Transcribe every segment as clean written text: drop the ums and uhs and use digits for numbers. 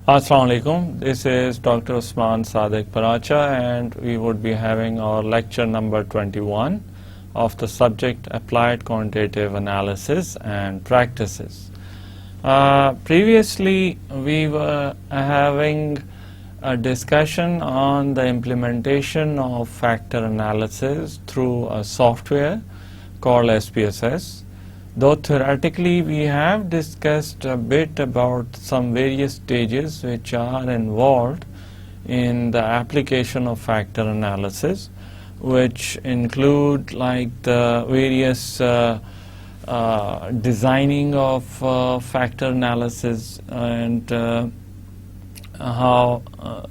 Assalamu alaikum. This is Dr. Usman Sadiq Paracha, and we would be having our lecture number 21 of the subject Applied Quantitative Analysis and Practices. Previously, we were having a discussion on the implementation of factor analysis through a software called SPSS. Though theoretically we have discussed a bit about some various stages which are involved in the application of factor analysis, which include like the various designing of factor analysis and how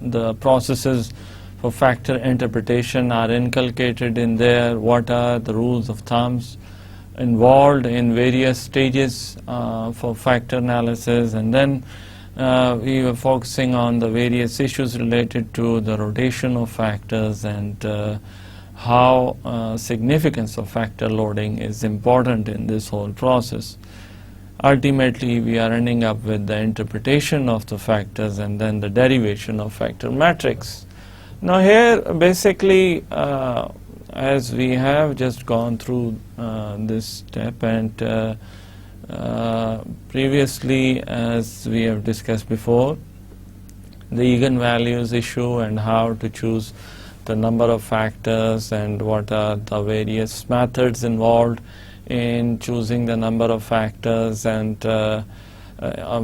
the processes for factor interpretation are inculcated in there, what are the rules of thumbs involved in various stages for factor analysis, and then we were focusing on the various issues related to the rotation of factors and how significance of factor loading is important in this whole process. Ultimately, we are ending up with the interpretation of the factors and then the derivation of factor matrix. Now here basically as we have just gone through this step, and previously, as we have discussed before, the eigenvalues issue and how to choose the number of factors and what are the various methods involved in choosing the number of factors, and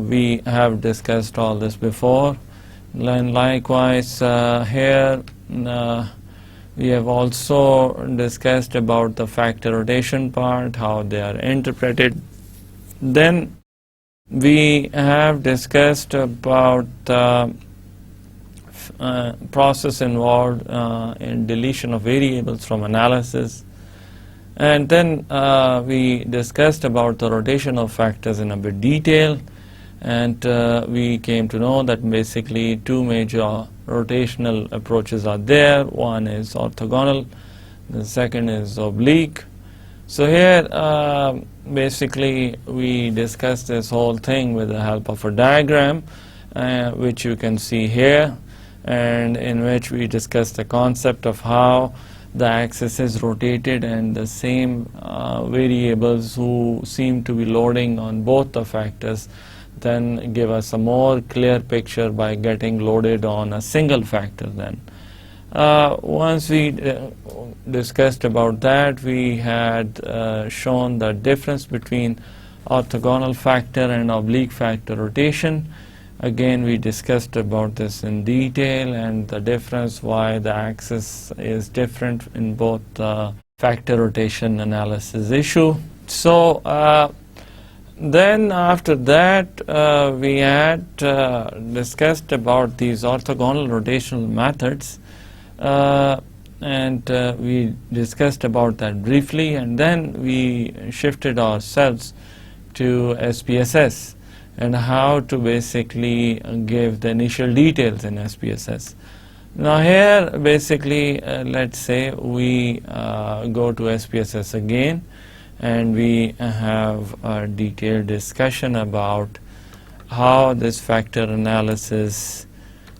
we have discussed all this before. And likewise here we have also discussed about the factor rotation part, how they are interpreted. Then we have discussed about the process involved in deletion of variables from analysis. And then we discussed about the rotation of factors in a bit detail. And we came to know that basically two major rotational approaches are there. One is orthogonal, the second is oblique. So here basically we discussed this whole thing with the help of a diagram which you can see here, and in which we discussed the concept of how the axis is rotated and the same variables who seem to be loading on both the factors then give us a more clear picture by getting loaded on a single factor. Then once we discussed about that, we had shown the difference between orthogonal factor and oblique factor rotation. Again, we discussed about this in detail and the difference, why the axis is different in both the factor rotation analysis issue. So then after that we had discussed about these orthogonal rotational methods, and we discussed about that briefly, and then we shifted ourselves to SPSS and how to basically give the initial details in SPSS. Now here basically let's say we go to SPSS again, and we have a detailed discussion about how this factor analysis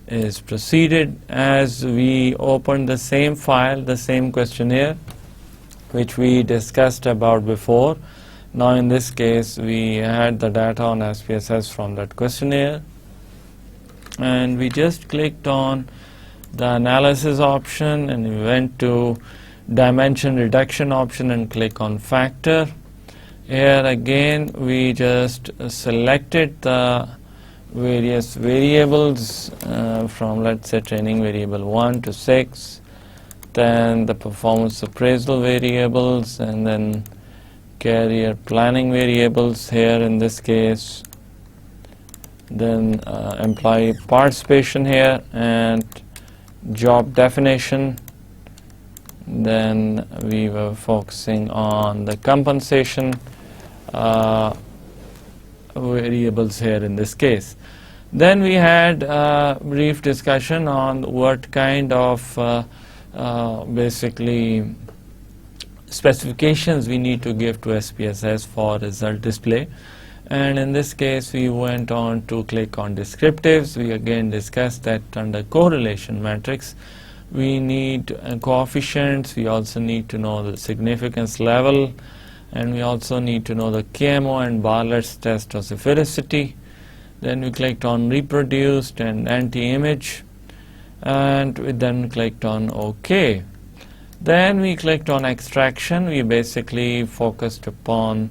is proceeded as we open the same file, the same questionnaire which we discussed about before. Now in this case we had the data on SPSS from that questionnaire, and we just clicked on the analysis option and we went to dimension reduction option and click on factor. Here again we just selected the various variables from, let's say, training variable 1 to 6, then the performance appraisal variables, and then career planning variables here in this case, then employee participation here, and job definition. Then we were focusing on the compensation variables here in this case. Then we had a brief discussion on what kind of basically specifications we need to give to SPSS for result display. And in this case, we went on to click on descriptives. We again discussed that under correlation matrix, we need coefficients. We also need to know the significance level, and we also need to know the KMO and Bartlett's test of sphericity. Then we clicked on reproduced and anti-image, and we then clicked on OK. Then we clicked on extraction. We basically focused upon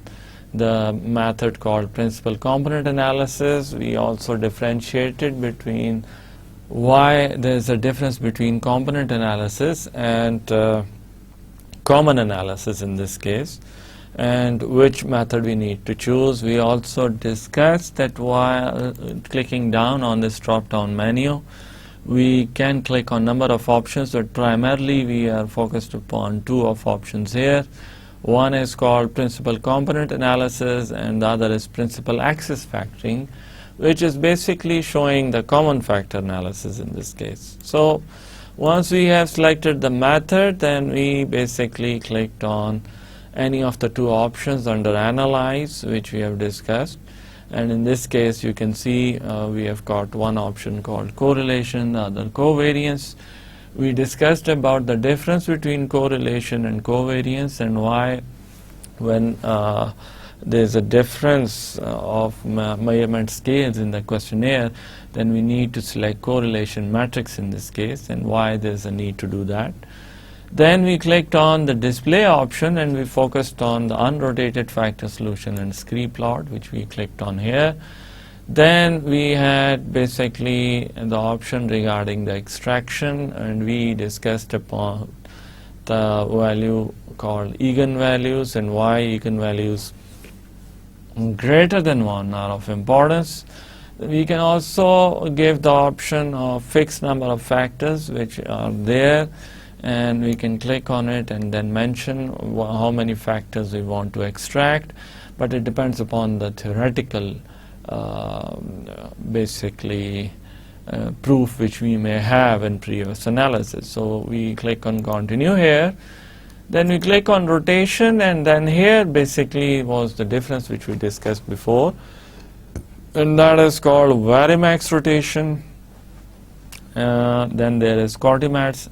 the method called principal component analysis. We also differentiated between why there's a difference between component analysis and common analysis in this case, and which method we need to choose. We also discussed that while clicking down on this drop-down menu, we can click on number of options, but primarily we are focused upon two of options here. One is called principal component analysis, and the other is principal axis factoring, which is basically showing the common factor analysis in this case. So once we have selected the method, then we basically clicked on any of the two options under analyze, which we have discussed. And in this case, you can see we have got one option called correlation, the other covariance. We discussed about the difference between correlation and covariance, and why when there's a difference of measurement scales in the questionnaire, then we need to select correlation matrix in this case, and why there's a need to do that. Then we clicked on the display option, and we focused on the unrotated factor solution and Scree Plot, which we clicked on here. Then we had basically the option regarding the extraction, and we discussed upon the value called eigenvalues and why eigenvalues greater than 1 are of importance. We can also give the option of fixed number of factors which are there, and we can click on it and then mention how many factors we want to extract, but it depends upon the theoretical basically proof which we may have in previous analysis. So we click on continue here, then we click on rotation, and then here basically was the difference which we discussed before, and that is called Varimax rotation. Then there is Cortimax,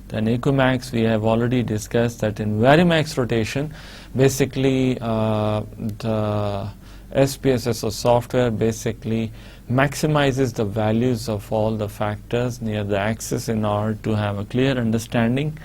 then Equimax. We have already discussed that in Varimax rotation, basically the SPSS or software basically maximizes the values of all the factors near the axis in order to have a clear understanding,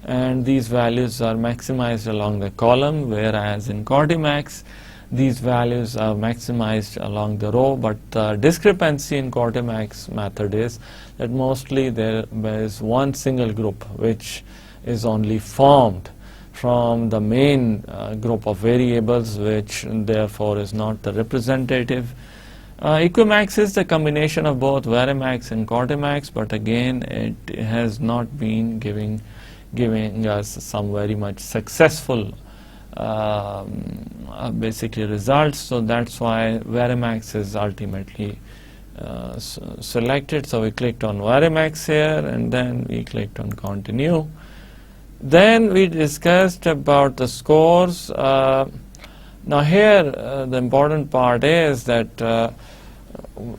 and these values are maximized along the column, whereas in Cortimax these values are maximized along the row. But the discrepancy in Cortimax method is that mostly there is one single group which is only formed from the main group of variables, which therefore is not the representative. Equimax is the combination of both Varimax and Cortimax, but again it has not been giving us some very much successful basically results, so that's why Varimax is ultimately selected. So we clicked on Varimax here, and then we clicked on continue. Then we discussed about the scores. Now here the important part is that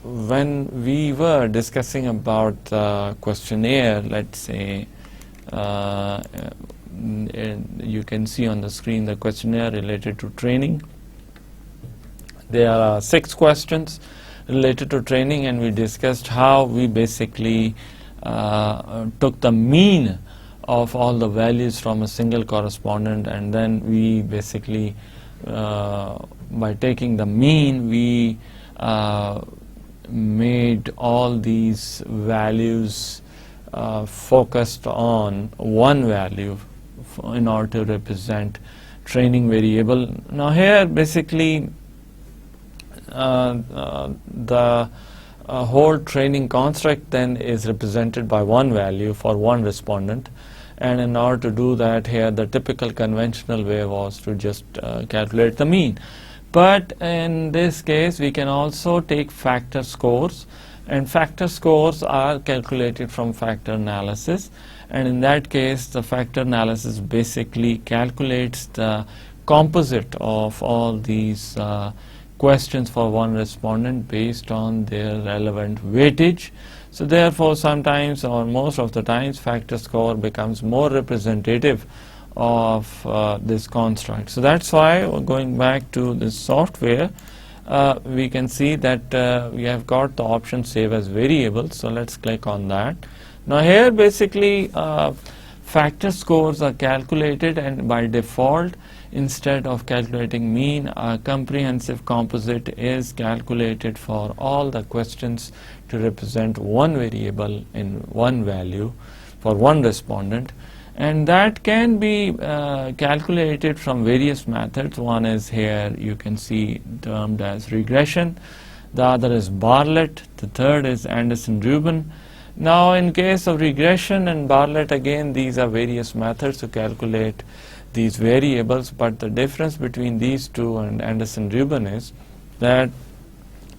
when we were discussing about the questionnaire, let's say you can see on the screen the questionnaire related to training. There are 6 questions related to training, and we discussed how we basically took the mean of all the values from a single correspondent, and then we basically by taking the mean we made all these values focused on one value in order to represent training variable. Now here basically the whole training construct then is represented by one value for one respondent, and in order to do that, here the typical conventional way was to just calculate the mean. But in this case we can also take factor scores, and factor scores are calculated from factor analysis, and in that case the factor analysis basically calculates the composite of all these questions for one respondent based on their relevant weightage. So therefore, sometimes or most of the times factor score becomes more representative of this construct. So that's why, going back to this software, we can see that we have got the option save as variables. So let's click on that. Now here basically factor scores are calculated, and by default, instead of calculating mean, a comprehensive composite is calculated for all the questions to represent one variable in one value for one respondent, and that can be calculated from various methods. One is here you can see termed as regression, the other is Bartlett, the third is Anderson-Rubin. Now in case of regression and Bartlett, again these are various methods to calculate these variables, but the difference between these two and Anderson-Rubin is that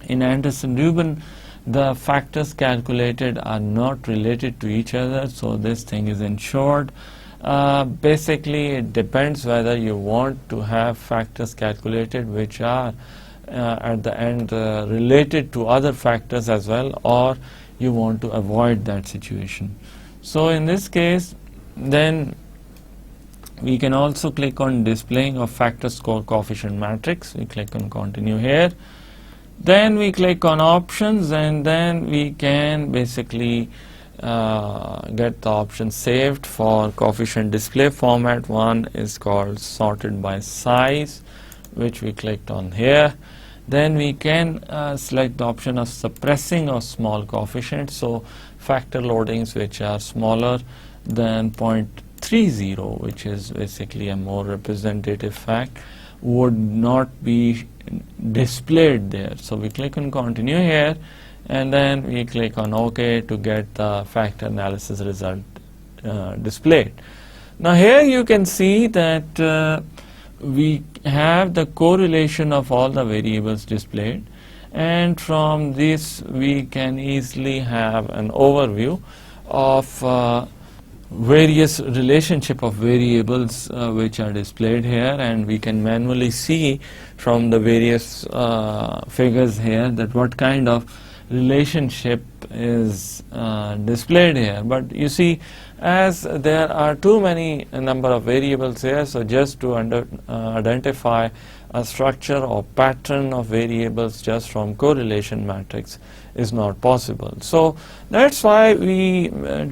in Anderson-Rubin the factors calculated are not related to each other, so this thing is ensured. Basically it depends whether you want to have factors calculated which are at the end related to other factors as well, or you want to avoid that situation. So in this case, then we can also click on displaying of factor score coefficient matrix. We click on continue here. Then we click on options, and then we can basically get the option saved for coefficient display format. One is called sorted by size, which we clicked on here. Then we can select the option of suppressing of small coefficients, so factor loadings which are smaller than 0.30, which is basically a more representative fact, would not be displayed there. So we click on continue here, and then we click on OK to get the factor analysis result displayed. Now here you can see that we have the correlation of all the variables displayed, and from this we can easily have an overview of various relationship of variables which are displayed here, and we can manually see from the various figures here that what kind of relationship is displayed here. But you see, as there are too many number of variables here, so just to identify a structure or pattern of variables just from correlation matrix is not possible. So that's why we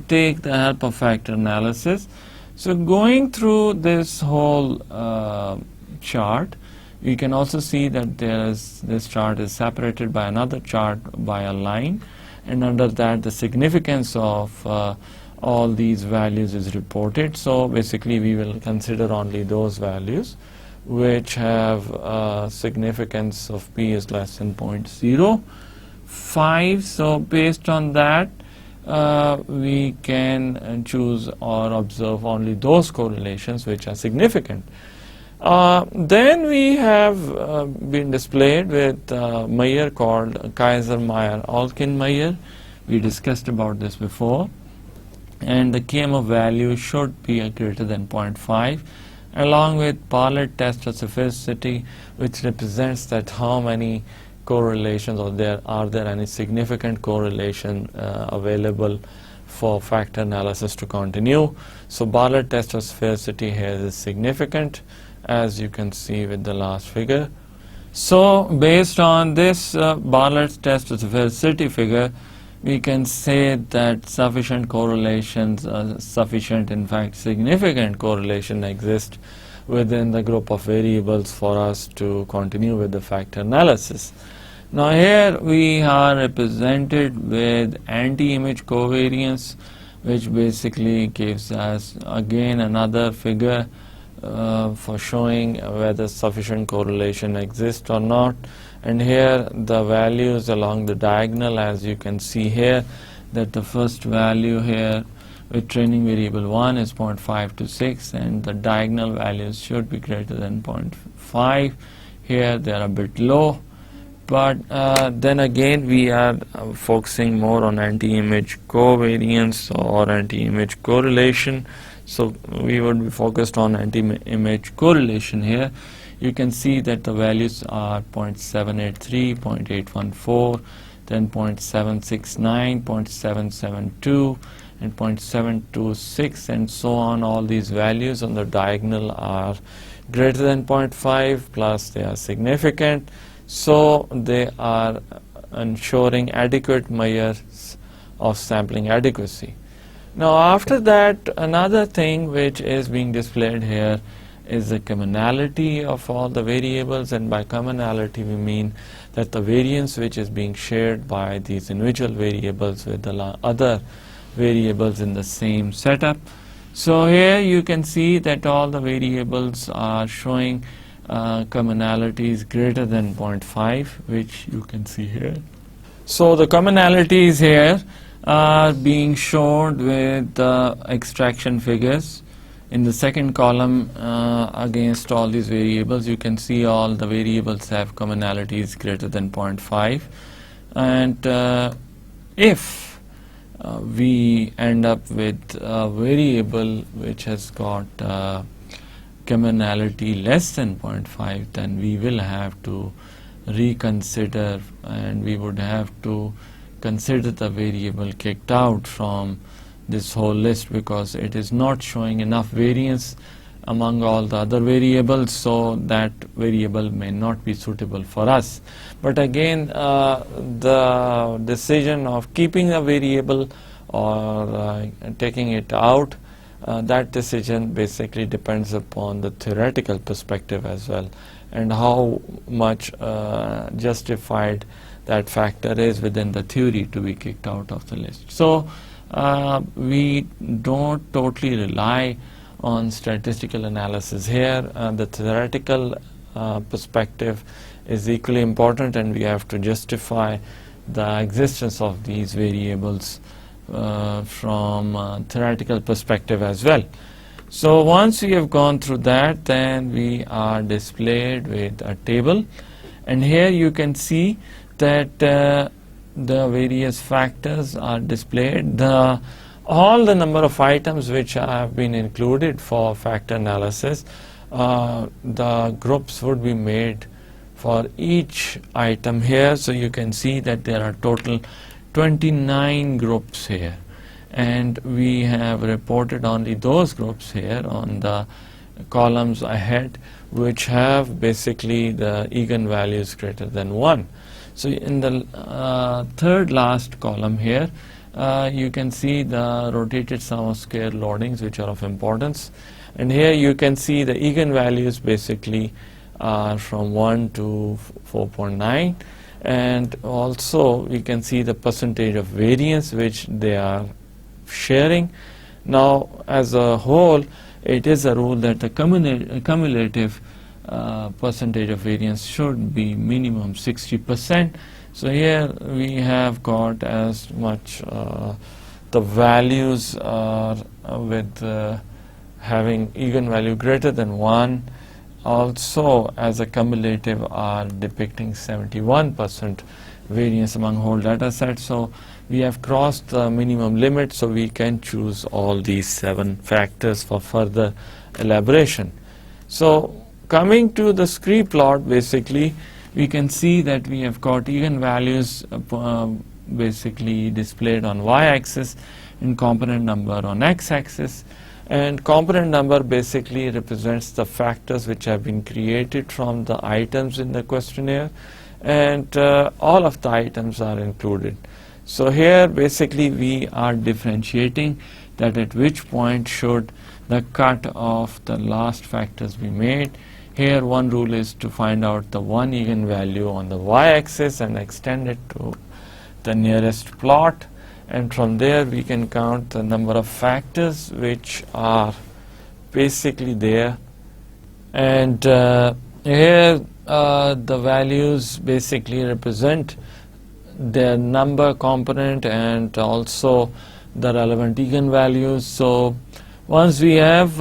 take the help of factor analysis. So going through this whole chart, you can also see that this chart is separated by another chart by a line, and under that the significance of all these values is reported. So basically we will consider only those values which have significance of p is less than 0.05. So based on that we can choose or observe only those correlations which are significant. Then we have been displayed with Meyer called Kaiser-Meyer-Alkin-Meyer. We discussed about this before, and the KMO value should be greater than 0.5, along with Bartlett test of sphericity, which represents that how many correlations or are there any significant correlation available for factor analysis to continue. So Bartlett test of sphericity here is significant, as you can see with the last figure. So based on this Bartlett's test of sphericity figure, we can say that sufficient correlations, sufficient in fact significant correlation exist within the group of variables for us to continue with the factor analysis. Now here we are represented with anti-image covariance, which basically gives us again another figure for showing whether sufficient correlation exists or not. And here the values along the diagonal, as you can see here, that the first value here with training variable 1 is 0.526, and the diagonal values should be greater than 0.5. Here they are a bit low, but then again we are focusing more on anti-image covariance or anti-image correlation. So we would be focused on anti-image correlation here. you can see that the values are 0.783, 0.814, then 0.769, 0.772, and 0.726, and so on. All these values on the diagonal are greater than 0.5, plus they are significant, so they are ensuring adequate measures of sampling adequacy. Now after that, another thing which is being displayed here is the commonality of all the variables, and by commonality we mean that the variance which is being shared by these individual variables with the other variables in the same setup. So here you can see that all the variables are showing commonalities greater than 0.5, which you can see here. So the commonalities here are being shown with the extraction figures. In the second column, against all these variables, you can see all the variables have commonalities greater than 0.5, and if we end up with a variable which has got commonality less than 0.5, then we will have to reconsider, and we would have to consider the variable kicked out from this whole list, because it is not showing enough variance among all the other variables, so that variable may not be suitable for us. But again, the decision of keeping a variable or taking it out, that decision basically depends upon the theoretical perspective as well, and how much justified that factor is within the theory to be kicked out of the list. So we don't totally rely on statistical analysis here. The theoretical perspective is equally important, and we have to justify the existence of these variables from a theoretical perspective as well. So once we have gone through that, then we are displayed with a table, and here you can see that the various factors are displayed. All the number of items which have been included for factor analysis, the groups would be made for each item here. So you can see that there are total 29 groups here, and we have reported only those groups here on the columns ahead which have basically the eigenvalues greater than 1. So in the third last column here, you can see the rotated sum of square loadings which are of importance, and here you can see the eigenvalues basically are from 1 to 4.9, and also we can see the percentage of variance which they are sharing. Now as a whole, it is a rule that the cumulative percentage of variance should be minimum 60%. So here we have got as much the values are with having eigenvalue greater than 1, also as a cumulative are depicting 71% variance among whole data set. So we have crossed the minimum limit, so we can choose all these 7 factors for further elaboration. So coming to the Scree plot, basically we can see that we have got eigenvalues basically displayed on y-axis and component number on x-axis, and component number basically represents the factors which have been created from the items in the questionnaire, and all of the items are included. So here basically we are differentiating that at which point should the cut of the last factors be made. Here one rule is to find out the one eigenvalue on the y-axis and extend it to the nearest plot, and from there we can count the number of factors which are basically there, and here the values basically represent their number component and also the relevant eigenvalues. So once we have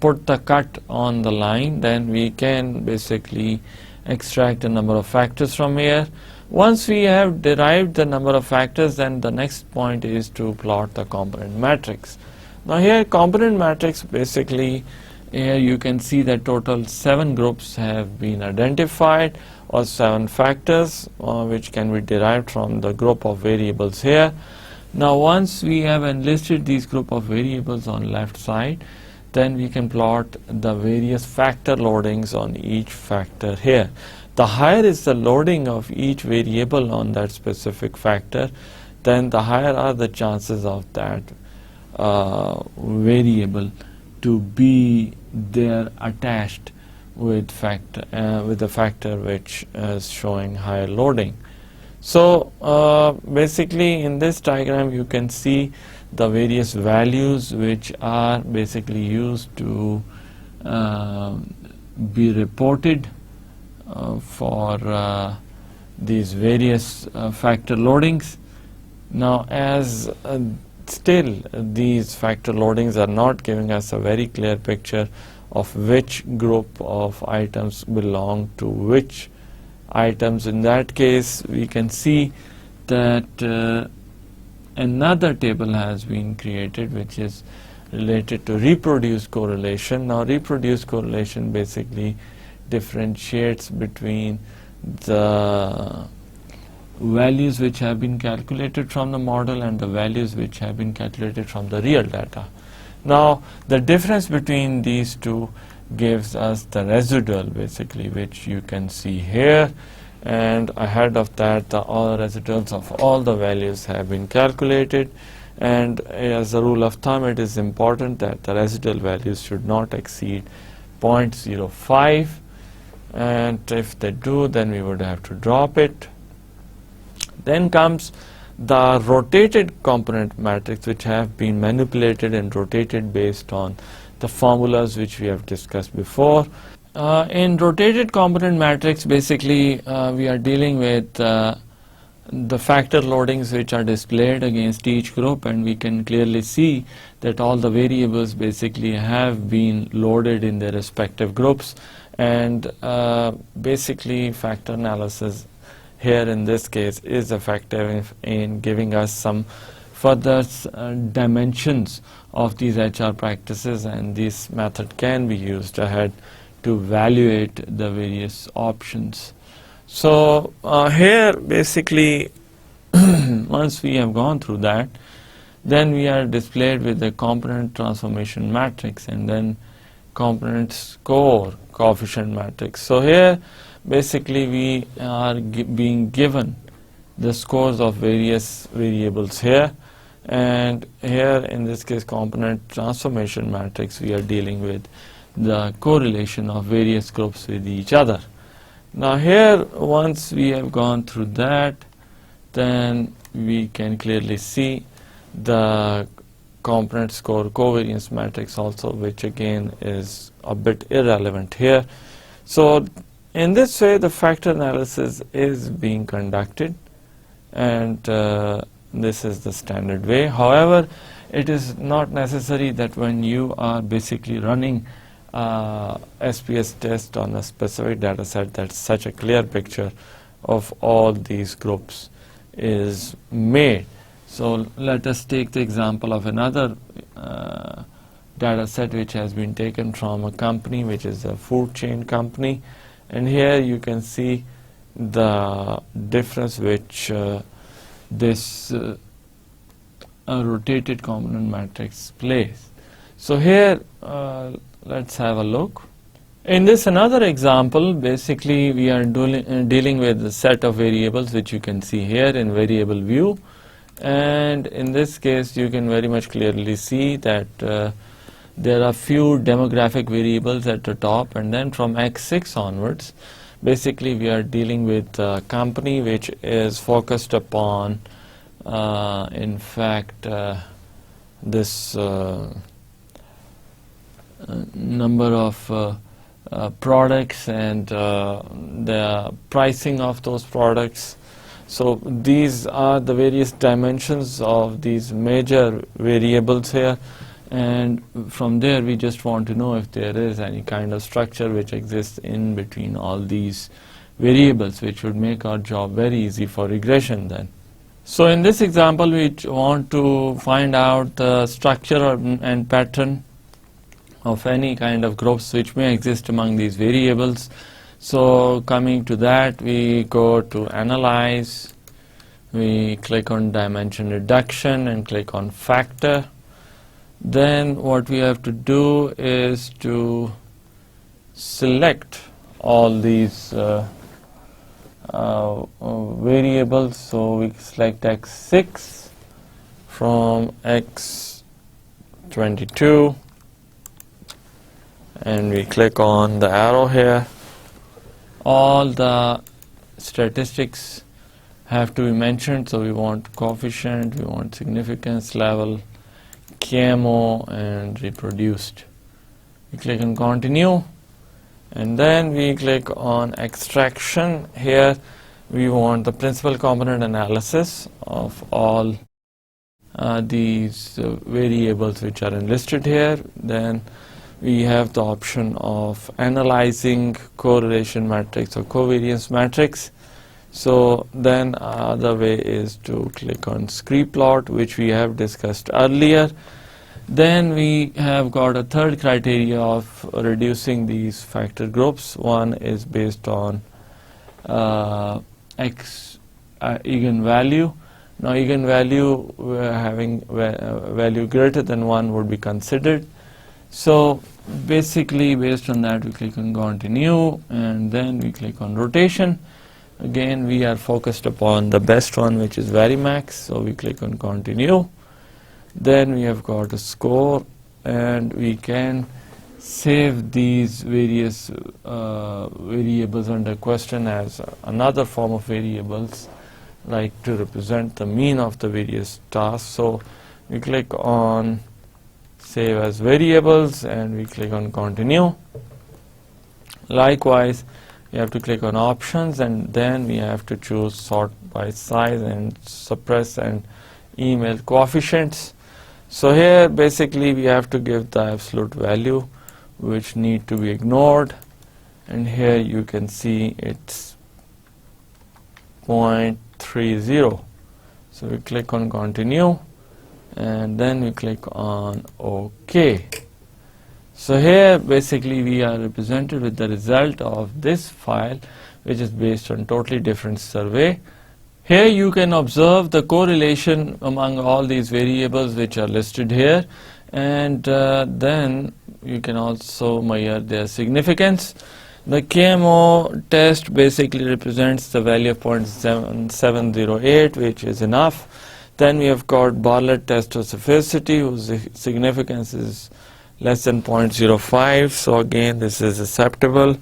put the cut on the line, then we can basically extract the number of factors from here. Once we have derived the number of factors, then the next point is to plot the component matrix. Now here component matrix basically here you can see that total 7 groups have been identified, or 7 factors which can be derived from the group of variables here. Now once we have enlisted these group of variables on left side, then we can plot the various factor loadings on each factor here. The higher is the loading of each variable on that specific factor, then the higher are the chances of that variable to be there attached with the factor which is showing higher loading. So basically in this diagram you can see the various values which are basically used to be reported for these various factor loadings. Now as still these factor loadings are not giving us a very clear picture of which group of items belong to which items. In that case we can see that another table has been created which is related to reproduced correlation. Now reproduced correlation basically differentiates between the values which have been calculated from the model and the values which have been calculated from the real data. Now the difference between these two gives us the residual basically, which you can see here, and ahead of that all residuals of all the values have been calculated, and as a rule of thumb it is important that the residual values should not exceed 0.05, and if they do then we would have to drop it. Then comes the rotated component matrix, which have been manipulated and rotated based on the formulas which we have discussed before. In rotated component matrix basically we are dealing with the factor loadings which are displayed against each group, and we can clearly see that all the variables basically have been loaded in their respective groups, and basically factor analysis here in this case is effective in giving us some further dimensions of these HR practices, and this method can be used ahead to evaluate the various options. So here basically once we have gone through that, then we are displayed with the component transformation matrix and then component score coefficient matrix. So here basically we are being given the scores of various variables here, and here in this case component transformation matrix we are dealing with the correlation of various groups with each other. Now here once we have gone through that, then we can clearly see the component score covariance matrix also, which again is a bit irrelevant here. So in this way the factor analysis is being conducted, and this is the standard way. However, it is not necessary that when you are basically running SPS test on a specific data set that such a clear picture of all these groups is made. So let us take the example of another data set which has been taken from a company which is a food chain company, and here you can see the difference which this rotated component matrix plays. So here let's have a look. In this another example, basically we are dealing with a set of variables which you can see here in variable view, and in this case you can very much clearly see that there are few demographic variables at the top, and then from X6 onwards basically we are dealing with a company which is focused upon in fact this number of products and the pricing of those products. So these are the various dimensions of these major variables here, and from there we just want to know if there is any kind of structure which exists in between all these variables, which would make our job very easy for regression then. So in this example we want to find out the structure and pattern of any kind of groups which may exist among these variables. So coming to that, we go to Analyze, we click on Dimension Reduction and click on Factor. Then what we have to do is to select all these variables. So we select x6 from x22 and we click on the arrow here. All the statistics have to be mentioned, so we want coefficient, we want significance level, KMO, and reproduced. We click on continue, and then we click on extraction. Here we want the principal component analysis of all these variables which are enlisted here. Then we have the option of analyzing correlation matrix or covariance matrix. So then the way is to click on Scree Plot, which we have discussed earlier. Then we have got a third criteria of reducing these factor groups. One is based on x eigenvalue. Now eigenvalue having value greater than 1 would be considered. So basically based on that we click on continue, and then we click on rotation. Again we are focused upon the best one, which is Varimax, so we click on continue. Then we have got a score, and we can save these various variables under question as another form of variables, like to represent the mean of the various tasks. So we click on Save as Variables and we click on Continue. Likewise, you have to click on Options, and then we have to choose Sort by Size and Suppress and Email Coefficients. So here basically we have to give the absolute value which need to be ignored, and here you can see it's 0.30. So we click on Continue, and then we click on OK. So here basically we are represented with the result of this file, which is based on totally different survey. Here you can observe the correlation among all these variables which are listed here, and then you can also measure their significance. The KMO test basically represents the value of 0.708, which is enough. Then we have got Bartlett test of sphericity, whose significance is less than 0.05, so again this is acceptable.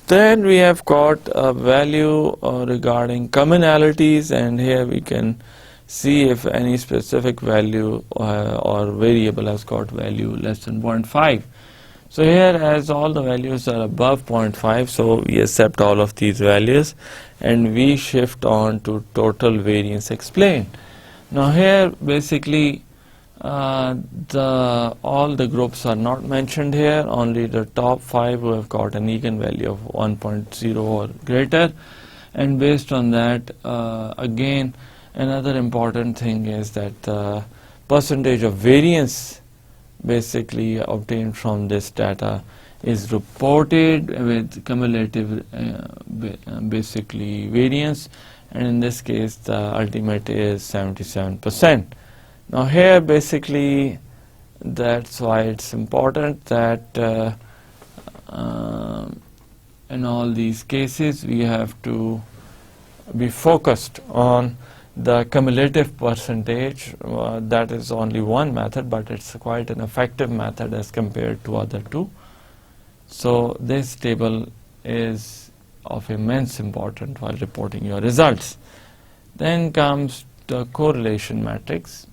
Then we have got a value regarding commonalities, and here we can see if any specific value or variable has got value less than 0.5. So here, as all the values are above 0.5, so we accept all of these values and we shift on to total variance explained. Now here basically all the groups are not mentioned here, only the top 5 who have got an eigenvalue of 1.0 or greater, and based on that again another important thing is that the percentage of variance basically obtained from this data is reported with cumulative basically variance, and in this case the ultimate is 77%. Now here basically that's why it's important that in all these cases we have to be focused on the cumulative percentage. That is only one method, but it's quite an effective method as compared to other two. So this table is of immense importance while reporting your results. Then comes the correlation matrix.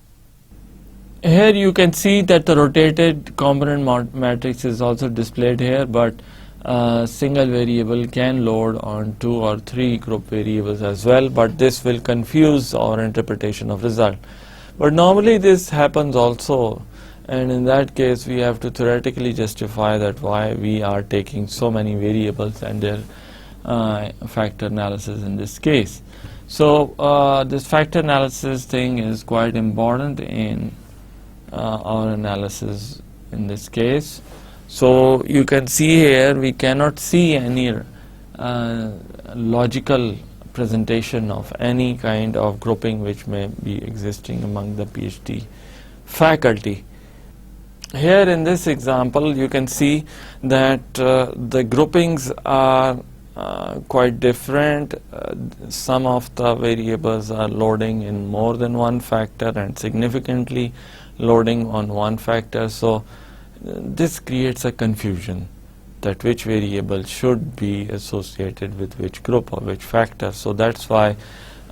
Here you can see that the rotated component matrix is also displayed here, but a single variable can load on 2 or 3 group variables as well, but this will confuse our interpretation of result. But normally this happens also, and in that case we have to theoretically justify that why we are taking so many variables and their factor analysis in this case. So this factor analysis thing is quite important in our analysis in this case. So you can see here we cannot see any logical presentation of any kind of grouping which may be existing among the PhD faculty. Here in this example you can see that the groupings are quite different. Some of the variables are loading in more than one factor and significantly loading on one factor, so this creates a confusion that which variable should be associated with which group or which factor. So that's why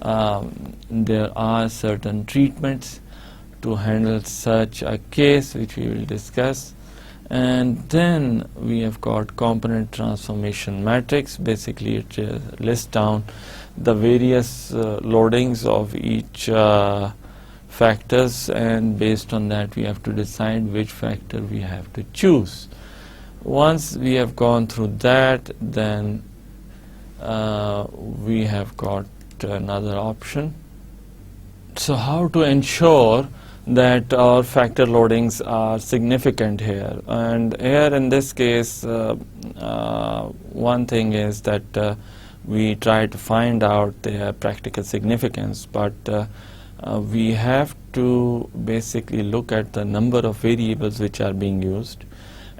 there are certain treatments to handle such a case, which we will discuss. And then we have got component transformation matrix. Basically it lists down the various loadings of each factors, and based on that we have to decide which factor we have to choose. Once we have gone through that, then we have got another option. So how to ensure that our factor loadings are significant here? And here in this case one thing is that we try to find out their practical significance, but we have to basically look at the number of variables which are being used,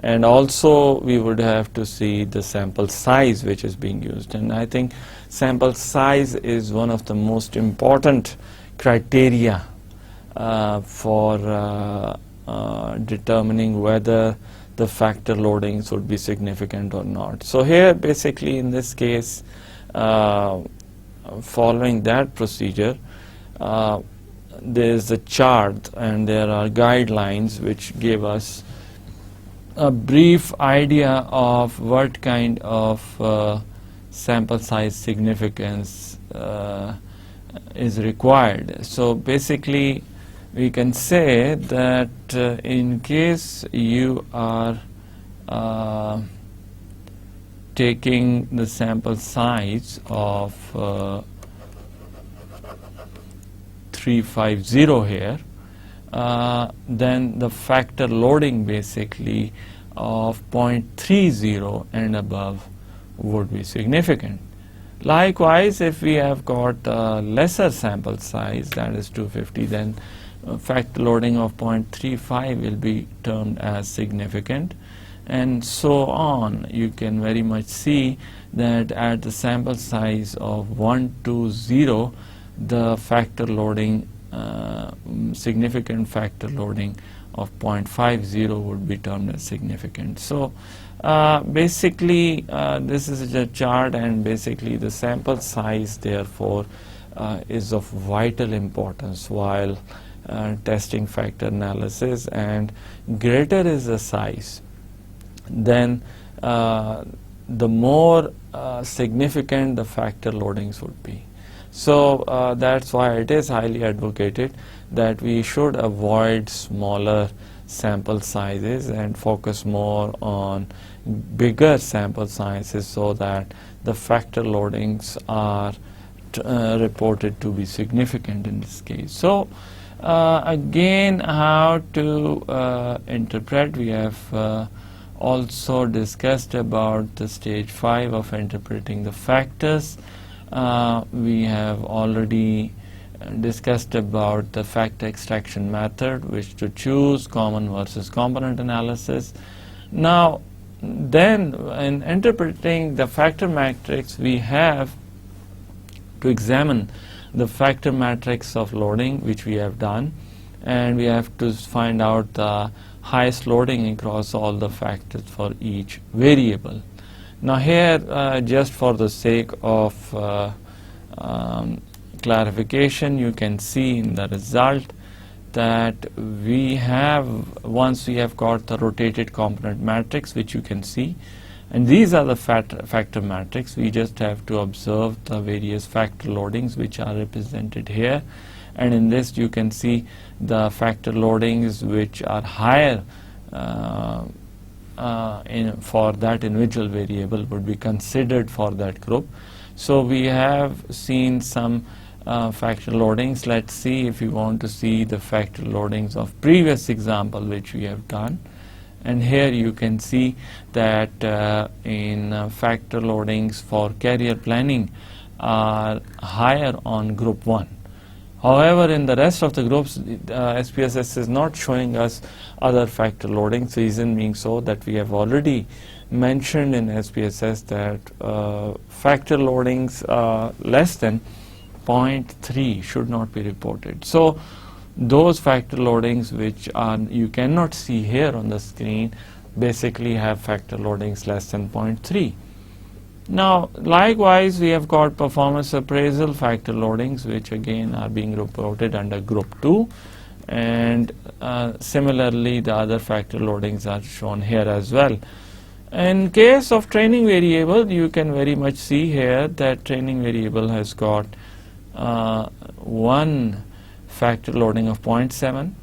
and also we would have to see the sample size which is being used. And I think sample size is one of the most important criteria for determining whether the factor loadings would be significant or not. So here basically in this case, following that procedure, there is a chart and there are guidelines which give us a brief idea of what kind of sample size significance is required. So basically we can say that in case you are taking the sample size of 350 here, then the factor loading basically of 0.30 and above would be significant. Likewise, if we have got a lesser sample size, that is 250, then factor loading of 0.35 will be termed as significant, and so on. You can very much see that at the sample size of 120, the factor loading, significant factor loading of 0.50 would be termed as significant. So basically this is a chart, and basically the sample size therefore is of vital importance while testing factor analysis, and greater is the size, then the more significant the factor loadings would be. So that's why it is highly advocated that we should avoid smaller sample sizes and focus more on bigger sample sizes, so that the factor loadings are reported to be significant in this case. So again, how to interpret, we have also discussed about the stage 5 of interpreting the factors. We have already discussed about the factor extraction method, which to choose, common versus component analysis. Now then, in interpreting the factor matrix, we have to examine the factor matrix of loading, which we have done, and we have to find out the highest loading across all the factors for each variable. Now here, just for the sake of clarification, you can see in the result that we have, once we have got the rotated component matrix, which you can see, and these are the factor matrix, we just have to observe the various factor loadings which are represented here, and in this you can see the factor loadings which are higher for that individual variable would be considered for that group. So we have seen some factor loadings. Let's see if you want to see the factor loadings of previous example which we have done. And here you can see that in factor loadings for carrier planning are higher on group 1. However, in the rest of the groups, SPSS is not showing us other factor loadings, reason being so that we have already mentioned in SPSS that factor loadings less than 0.3 should not be reported. So those factor loadings which are you cannot see here on the screen basically have factor loadings less than 0.3. Now likewise we have got performance appraisal factor loadings which again are being reported under group 2, and similarly the other factor loadings are shown here as well. In case of training variable, you can very much see here that training variable has got one factor loading of 0.7,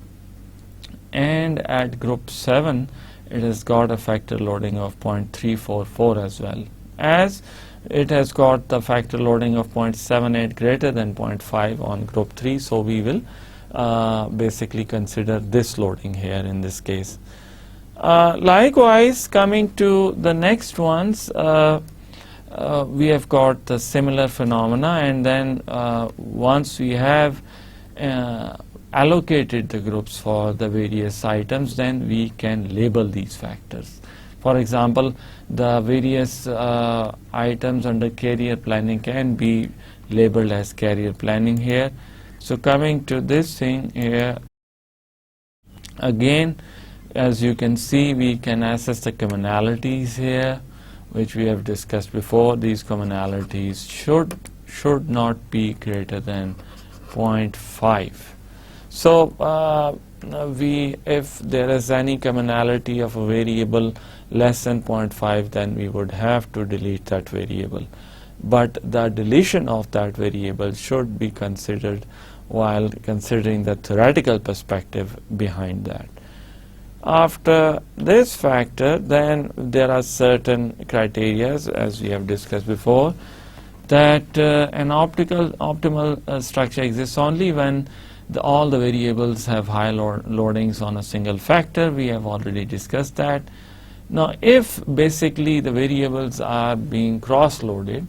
and at group 7 it has got a factor loading of 0.344 as well, as it has got the factor loading of 0.78 greater than 0.5 on group 3, so we will basically consider this loading here in this case. Likewise, coming to the next ones, we have got the similar phenomena, and then once we have allocated the groups for the various items, then we can label these factors. For example, the various items under carrier planning can be labeled as carrier planning here. So coming to this thing here, again, as you can see, we can assess the commonalities here, which we have discussed before. These commonalities should not be greater than 0.5. So if there is any commonality of a variable less than 0.5, then we would have to delete that variable. But the deletion of that variable should be considered while considering the theoretical perspective behind that. After this factor, then there are certain criteria, as we have discussed before, that an optimal structure exists only when all the variables have high loadings on a single factor. We have already discussed that. Now, if basically the variables are being cross-loaded,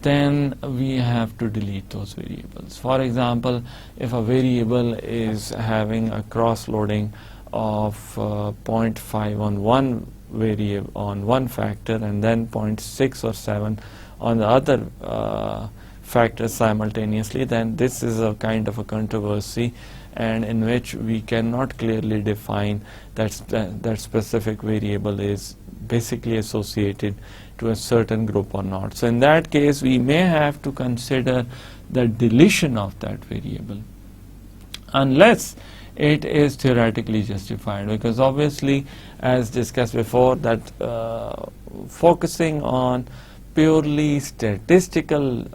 then we have to delete those variables. For example, if a variable is having a cross-loading of 0.5 on one variable on one factor and then 0.6 or 7 on the other factors simultaneously, then this is a kind of a controversy, and in which we cannot clearly define that that specific variable is basically associated to a certain group or not. So in that case, we may have to consider the deletion of that variable, unless it is theoretically justified, because obviously, as discussed before, that focusing on purely statistical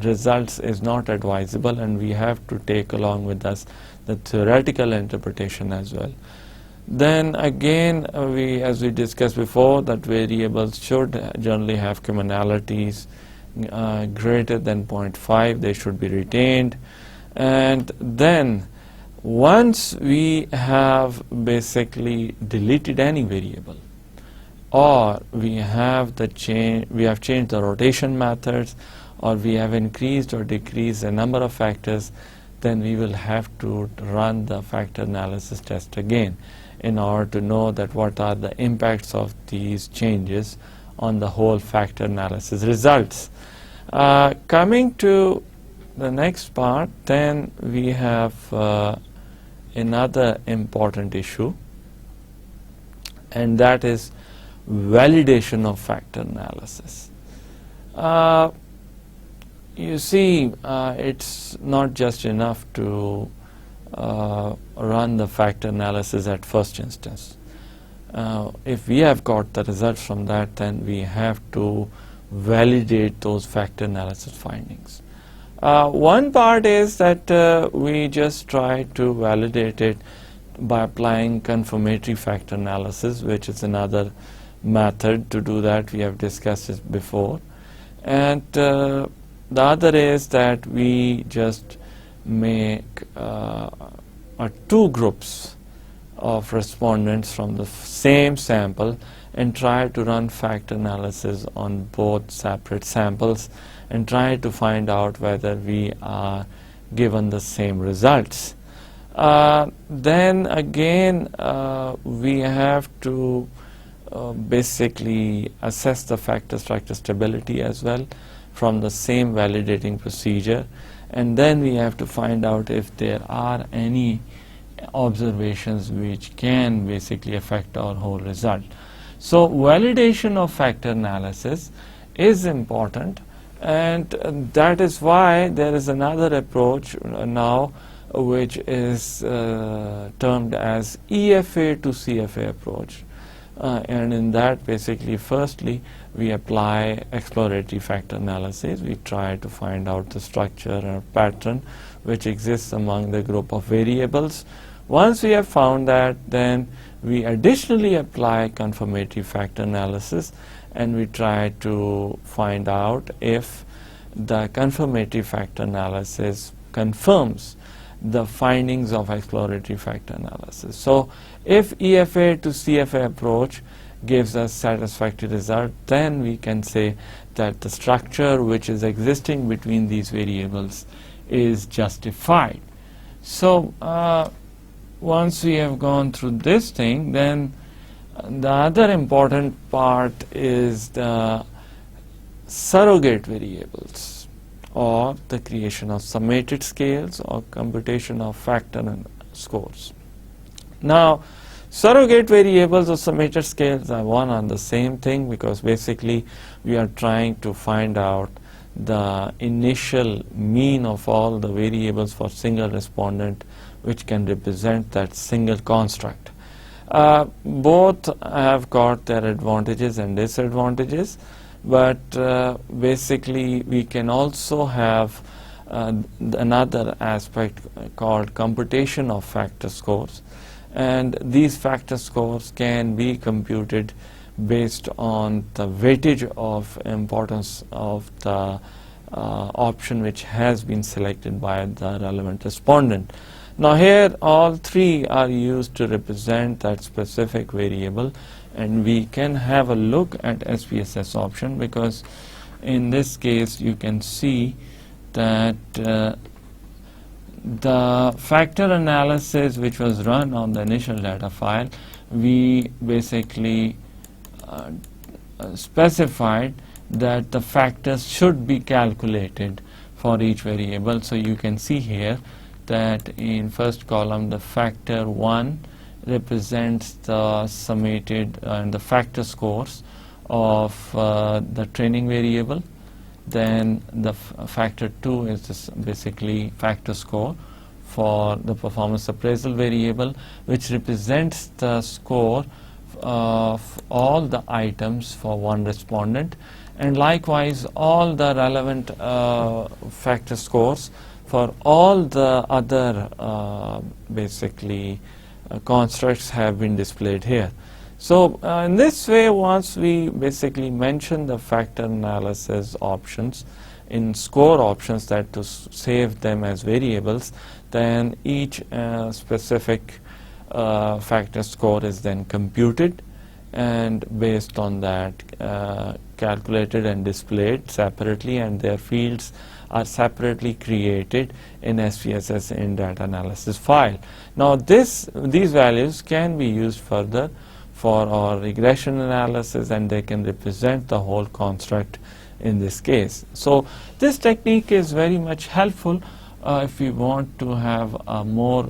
results is not advisable, and we have to take along with us the theoretical interpretation as well. Then again, as we discussed before, that variables should generally have commonalities greater than 0.5. They should be retained. And then once we have basically deleted any variable, or we have changed the rotation methods, or we have increased or decreased the number of factors, then we will have to run the factor analysis test again in order to know that what are the impacts of these changes on the whole factor analysis results. Coming to the next part, then we have another important issue, and that is validation of factor analysis. You see, it's not just enough to run the factor analysis at first instance. If we have got the results from that, then we have to validate those factor analysis findings. One part is that we just try to validate it by applying confirmatory factor analysis, which is another method to do that. We have discussed it before. And the other is that we just make two groups of respondents from the same sample and try to run factor analysis on both separate samples and try to find out whether we are given the same results. Then again we have to basically assess the factor structure stability as well from the same validating procedure, and then we have to find out if there are any observations which can basically affect our whole result. So validation of factor analysis is important, and that is why there is another approach now which is termed as EFA to CFA approach. And in that, basically, firstly, we apply exploratory factor analysis. We try to find out the structure or pattern which exists among the group of variables. Once we have found that, then we additionally apply confirmatory factor analysis, and we try to find out if the confirmatory factor analysis confirms the findings of exploratory factor analysis. So if EFA to CFA approach gives us satisfactory result, then we can say that the structure which is existing between these variables is justified. So once we have gone through this thing, then the other important part is the surrogate variables, or the creation of summated scales or computation of factor and scores. Now, surrogate variables or summated scales are one and the same thing, because basically we are trying to find out the initial mean of all the variables for single respondent which can represent that single construct. Both have got their advantages and disadvantages, but basically we can also have another aspect called computation of factor scores, and these factor scores can be computed based on the weightage of importance of the option which has been selected by the relevant respondent. Now here all three are used to represent that specific variable, and we can have a look at SPSS option, because in this case you can see that the factor analysis which was run on the initial data file, we basically specified that the factors should be calculated for each variable. So you can see here that in first column the factor 1 represents the summated and the factor scores of the training variable. Then the factor 2 is this basically factor score for the performance appraisal variable, which represents the score of all the items for one respondent, and likewise all the relevant factor scores for all the other basically constructs have been displayed here. So in this way, once we basically mention the factor analysis options in score options, that to save them as variables, then each specific factor score is then computed, and based on that calculated and displayed separately, and their fields are separately created in SPSS in data analysis file. Now these values can be used further for our regression analysis, and they can represent the whole construct in this case. So this technique is very much helpful if we want to have a more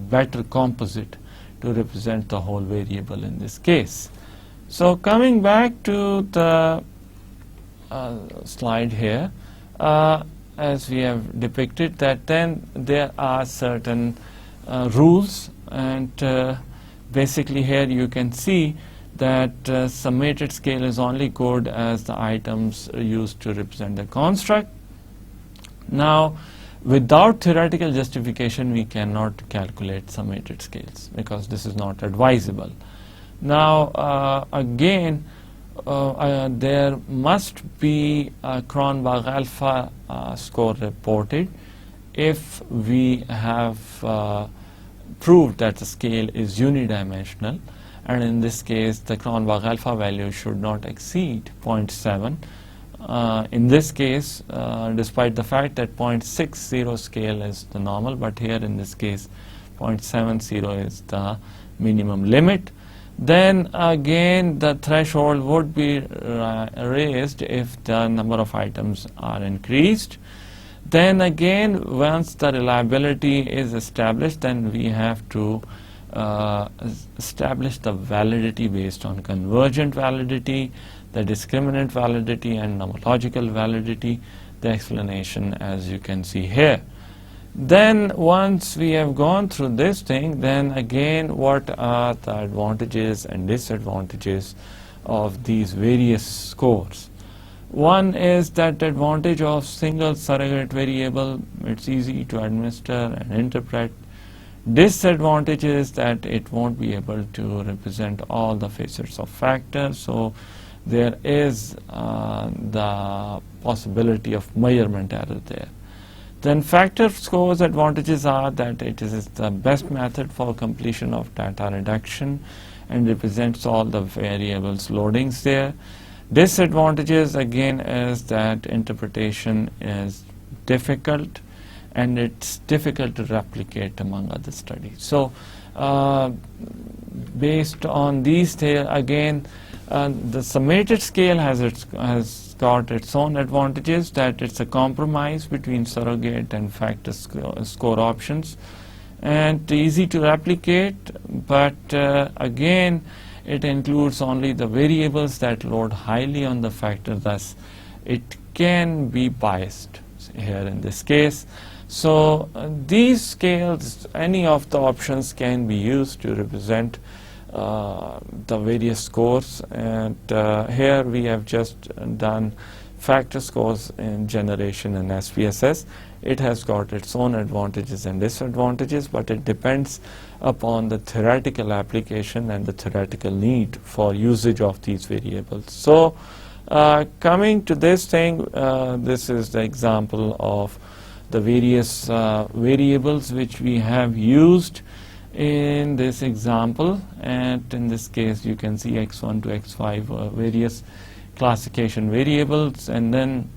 better composite to represent the whole variable in this case. So coming back to the slide here, as we have depicted, that then there are certain rules, and basically here you can see that summated scale is only good as the items used to represent the construct. Now without theoretical justification we cannot calculate summated scales, because this is not advisable. Now again there must be a Cronbach alpha score reported if we have proved that the scale is unidimensional, and in this case the Cronbach alpha value should not exceed 0.7. In this case, despite the fact that 0.60 scale is the normal, but here in this case 0.70 is the minimum limit. Then again the threshold would be raised if the number of items are increased. Then again, once the reliability is established, then we have to establish the validity based on convergent validity, the discriminant validity, and nomological validity. The explanation as you can see here. Then once we have gone through this thing, then again what are the advantages and disadvantages of these various scores? One is that the advantage of single surrogate variable, it's easy to administer and interpret. Disadvantage is that it won't be able to represent all the facets of factors, so there is the possibility of measurement error there. Then factor scores advantages are that it is the best method for completion of data reduction and represents all the variables loadings there. Disadvantages again is that interpretation is difficult and it's difficult to replicate among other studies. So based on these again, the summated scale has got its own advantages, that it's a compromise between surrogate and factor score options and easy to replicate, but again it includes only the variables that load highly on the factor, thus it can be biased here in this case. So these scales, any of the options can be used to represent the various scores, and here we have just done factor scores in generation and SPSS. It has got its own advantages and disadvantages, but it depends upon the theoretical application and the theoretical need for usage of these variables. So coming to this thing, this is the example of the various variables which we have used in this example, and in this case you can see x1 to x5 various classification variables, and then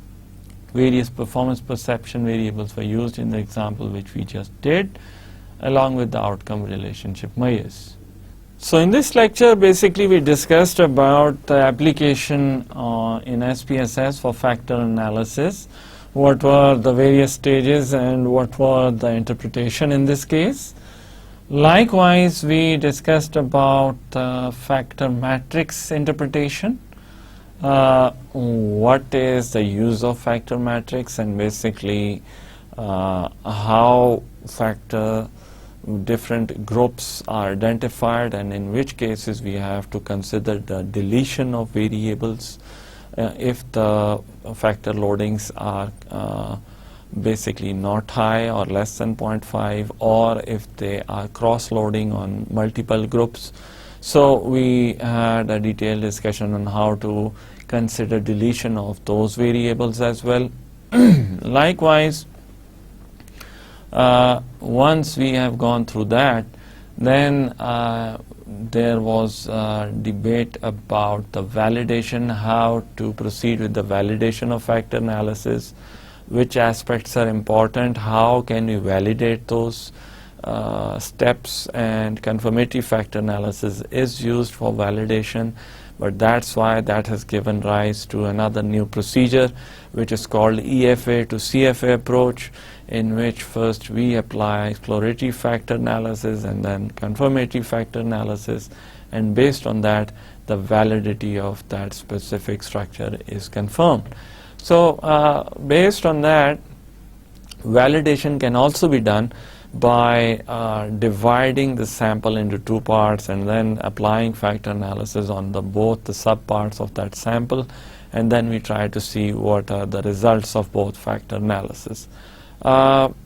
various performance perception variables were used in the example which we just did, along with the outcome relationship measures. So in this lecture basically we discussed about the application in SPSS for factor analysis, what were the various stages and what were the interpretation in this case. Likewise, we discussed about factor matrix interpretation, what is the use of factor matrix, and basically how factor different groups are identified, and in which cases we have to consider the deletion of variables if the factor loadings are basically not high or less than 0.5, or if they are cross-loading on multiple groups. So we had a detailed discussion on how to consider deletion of those variables as well. Likewise, once we have gone through that, then there was a debate about the validation, how to proceed with the validation of factor analysis, which aspects are important, how can we validate those steps, and confirmatory factor analysis is used for validation, but that's why that has given rise to another new procedure which is called EFA to CFA approach, in which first we apply exploratory factor analysis and then confirmatory factor analysis, and based on that the validity of that specific structure is confirmed. So based on that, validation can also be done by dividing the sample into two parts and then applying factor analysis on both the subparts of that sample, and then we try to see what are the results of both factor analysis.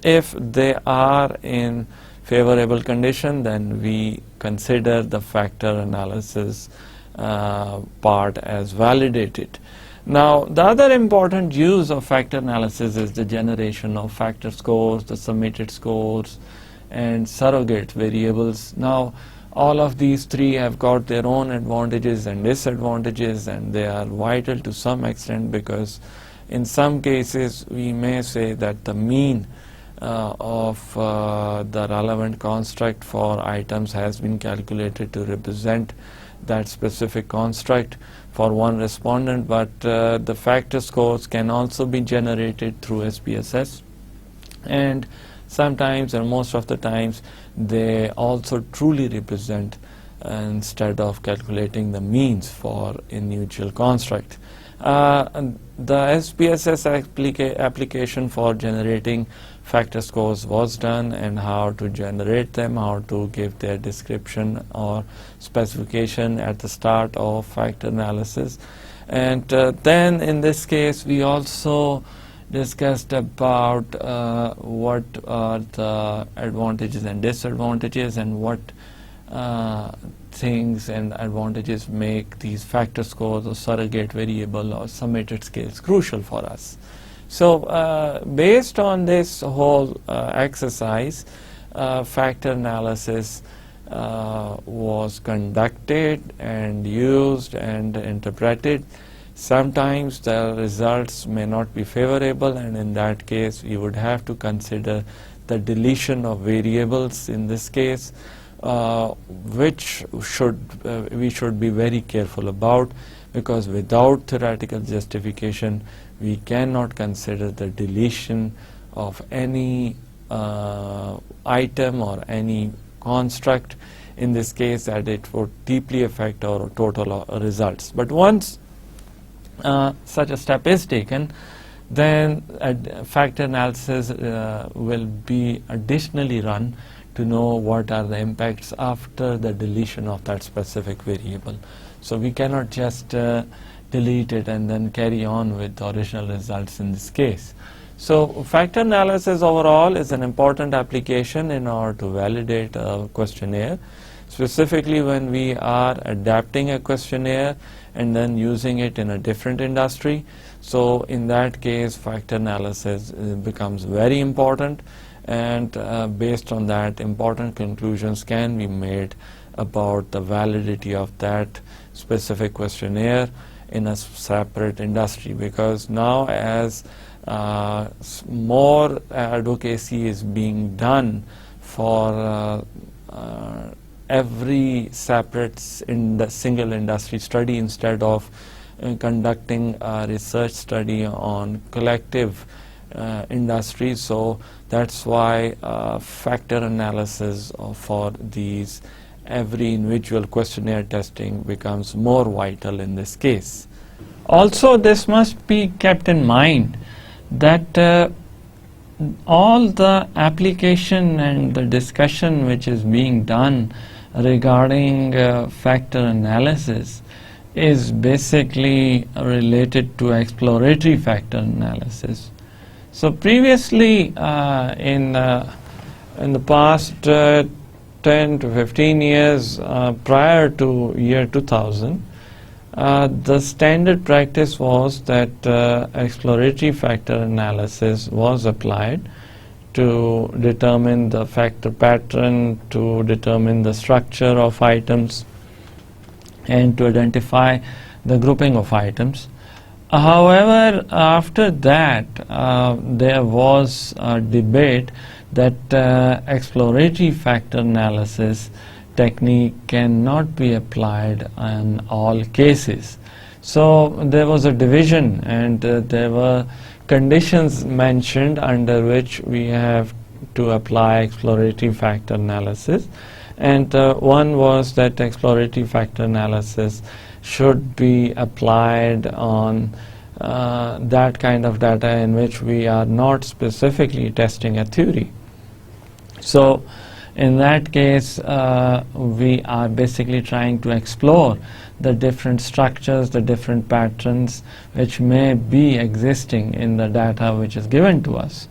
If they are in favorable condition, then we consider the factor analysis part as validated. Now, the other important use of factor analysis is the generation of factor scores, the summated scores, and surrogate variables. Now, all of these three have got their own advantages and disadvantages, and they are vital to some extent, because in some cases we may say that the mean of the relevant construct for items has been calculated to represent that specific construct for one respondent, but the factor scores can also be generated through SPSS, and sometimes, and most of the times, they also truly represent instead of calculating the means for individual construct. The SPSS application for generating factor scores was done, and how to generate them, how to give their description or specification at the start of factor analysis. And then in this case we also discussed about what are the advantages and disadvantages, and what things and advantages make these factor scores or surrogate variable or summated scales crucial for us. So based on this whole exercise, factor analysis was conducted and used and interpreted. Sometimes the results may not be favorable, and in that case we would have to consider the deletion of variables in this case, which we should be very careful about, because without theoretical justification we cannot consider the deletion of any item or any construct, in this case, that it would deeply affect our total results. But once such a step is taken, then factor analysis will be additionally run to know what are the impacts after the deletion of that specific variable. So we cannot just delete it and then carry on with the original results in this case. So factor analysis overall is an important application in order to validate a questionnaire, specifically when we are adapting a questionnaire and then using it in a different industry. So in that case, factor analysis becomes very important, and based on that, important conclusions can be made about the validity of that specific questionnaire in a separate industry, because now as more advocacy is being done for every separate single industry study, instead of conducting a research study on collective industries. So that's why factor analysis for these every individual questionnaire testing becomes more vital in this case. Also, this must be kept in mind that all the application and the discussion which is being done regarding factor analysis is basically related to exploratory factor analysis. So previously in the past 10 to 15 years prior to year 2000, the standard practice was that exploratory factor analysis was applied to determine the factor pattern, to determine the structure of items, and to identify the grouping of items. However, after that, there was a debate that exploratory factor analysis technique cannot be applied in all cases. So there was a division, and there were conditions mentioned under which we have to apply exploratory factor analysis. And one was that exploratory factor analysis should be applied on that kind of data in which we are not specifically testing a theory. So in that case, we are basically trying to explore the different structures, the different patterns which may be existing in the data which is given to us.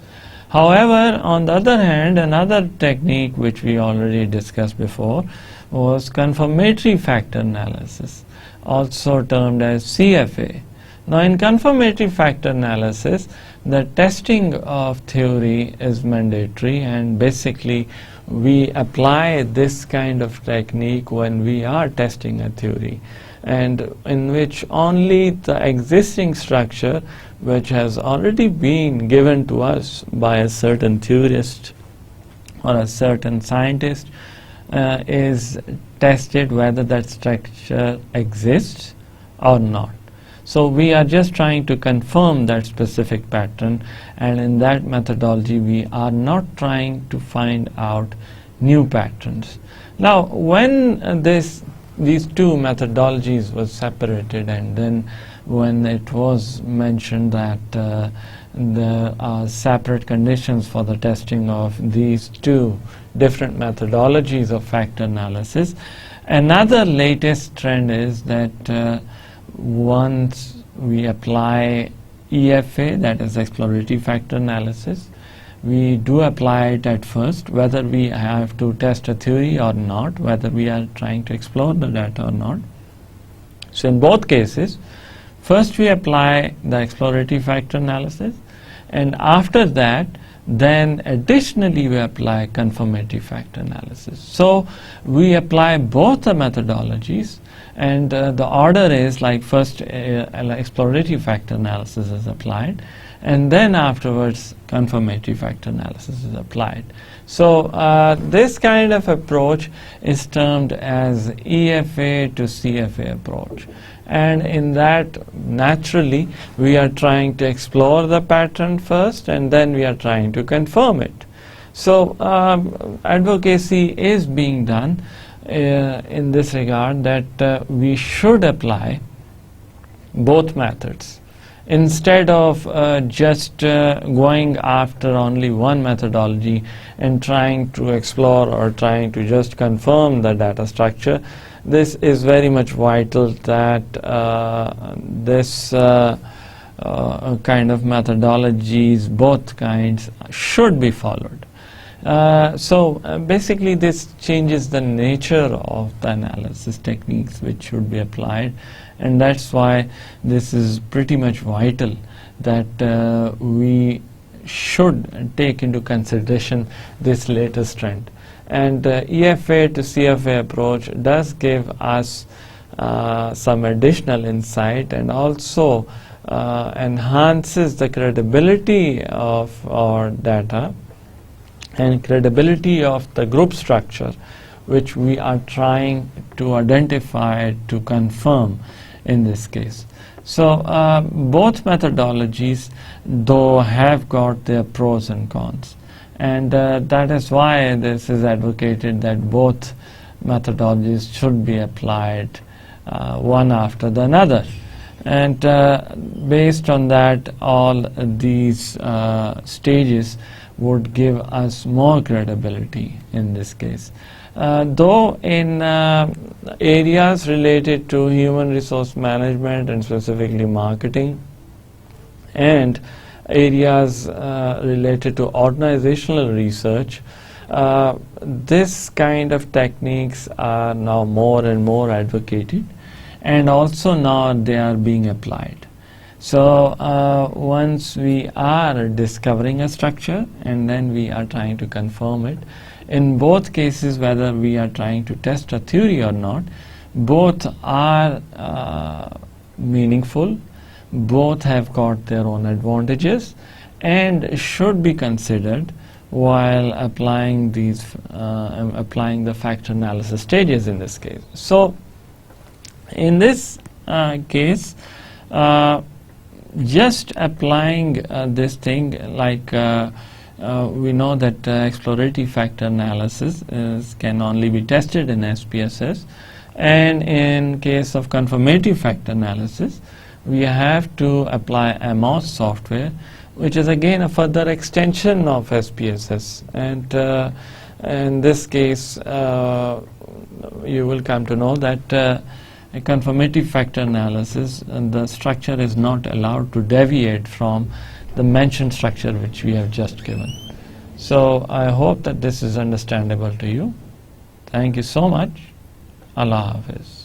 However, on the other hand, another technique which we already discussed before was confirmatory factor analysis, also termed as CFA. Now, in confirmatory factor analysis, the testing of theory is mandatory, and basically we apply this kind of technique when we are testing a theory, and in which only the existing structure which has already been given to us by a certain theorist or a certain scientist is tested whether that structure exists or not. So we are just trying to confirm that specific pattern, and in that methodology we are not trying to find out new patterns. Now when these two methodologies were separated, and then when it was mentioned that there are separate conditions for the testing of these two different methodologies of factor analysis, another latest trend is that once we apply EFA, that is exploratory factor analysis, we do apply it at first, whether we have to test a theory or not, whether we are trying to explore the data or not. So in both cases, first we apply the exploratory factor analysis, and after that then additionally we apply confirmatory factor analysis. So we apply both the methodologies, and the order is like first exploratory factor analysis is applied, and then afterwards confirmatory factor analysis is applied. So this kind of approach is termed as EFA to CFA approach, and in that naturally we are trying to explore the pattern first, and then we are trying to confirm it. So advocacy is being done in this regard, that we should apply both methods instead of just going after only one methodology and trying to explore or trying to just confirm the data structure. This is very much vital that this kind of methodologies, both kinds, should be followed. So basically this changes the nature of the analysis techniques which should be applied, and that's why this is pretty much vital that we should take into consideration this latest trend. And EFA to CFA approach does give us some additional insight, and also enhances the credibility of our data and credibility of the group structure which we are trying to identify, to confirm in this case. So both methodologies though have got their pros and cons, and that is why this is advocated that both methodologies should be applied one after the other, and based on that all these stages would give us more credibility in this case. Though in areas related to human resource management and specifically marketing, and areas related to organizational research, this kind of techniques are now more and more advocated, and also now they are being applied. So once we are discovering a structure and then we are trying to confirm it, in both cases, whether we are trying to test a theory or not, both are meaningful, both have got their own advantages, and should be considered while applying these applying the factor analysis stages in this case. So in this case, just applying this thing, like we know that exploratory factor analysis can only be tested in SPSS, and in case of confirmatory factor analysis we have to apply MOS software, which is again a further extension of SPSS, and in this case you will come to know that a confirmatory factor analysis, the structure is not allowed to deviate from the mentioned structure which we have just given. So I hope that this is understandable to you. Thank you so much. Allah Hafiz.